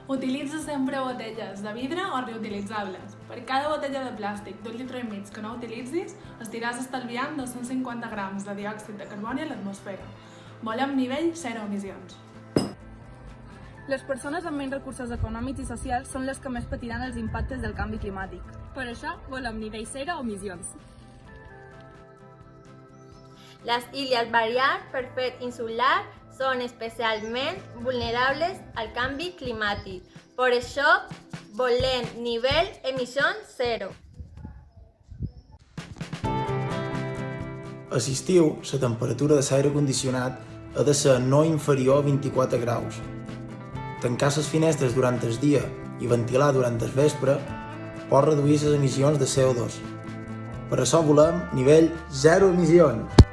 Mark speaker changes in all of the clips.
Speaker 1: Utilitza sempre botelles de vidre o reutilitzables. Per cada botella de plàstic d'1,5 litres que no utilitzis, estaràs estalviant 250 grams de diòxid de carboni a l'atmosfera. Volem nivell 0 emissions.
Speaker 2: Les persones amb menys recursos econòmics i socials són les que més patiran els impactes del canvi climàtic.
Speaker 3: Per això volem nivell 0 emissions.
Speaker 4: Les Illes Balears, per fet insular, són especialment vulnerables al canvi climàtic. Per això volem nivell emissions 0.
Speaker 5: A l'estiu, la temperatura de l'aire condicionat ha de ser no inferior a 24 graus. Tancar les finestres durant el dia i ventilar durant el vespre pot reduir les emissions de CO2. Per això volem nivell 0 emissions.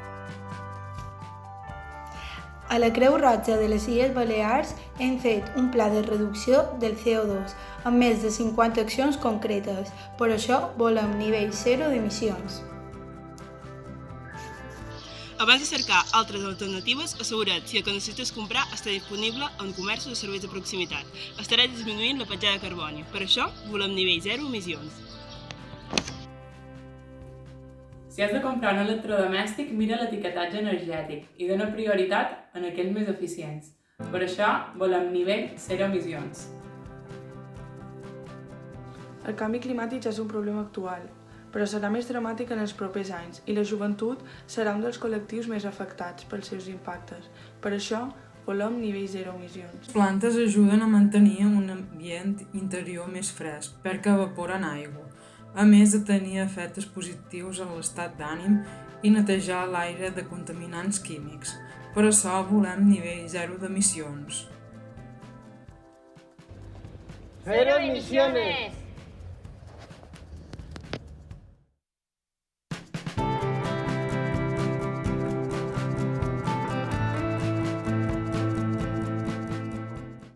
Speaker 6: A la Creu Roja de les Illes Balears hem fet un pla de reducció del CO2 amb més de 50 accions concretes. Per això volem nivell 0 d'emissions.
Speaker 7: Abans de cercar altres alternatives, assegura't si el que necessites comprar està disponible en comerços o serveis de proximitat. Estarà disminuint la petjada de carboni. Per això volem nivell 0 emissions.
Speaker 8: Si has de comprar un electrodomèstic, mira l'etiquetatge energètic i dona prioritat en aquells més eficients. Per això volem nivell 0 emissions.
Speaker 9: El canvi climàtic ja és un problema actual, però serà més dramàtic en els propers anys i la joventut serà un dels col·lectius més afectats pels seus impactes. Per això volem nivell 0 emissions.
Speaker 10: Les plantes ajuden a mantenir un ambient interior més fresc perquè evaporen aigua, a més de tenir efectes positius en l'estat d'ànim i netejar l'aire de contaminants químics. Per això volem nivell 0 d'emissions.
Speaker 11: ¡Cero emisiones!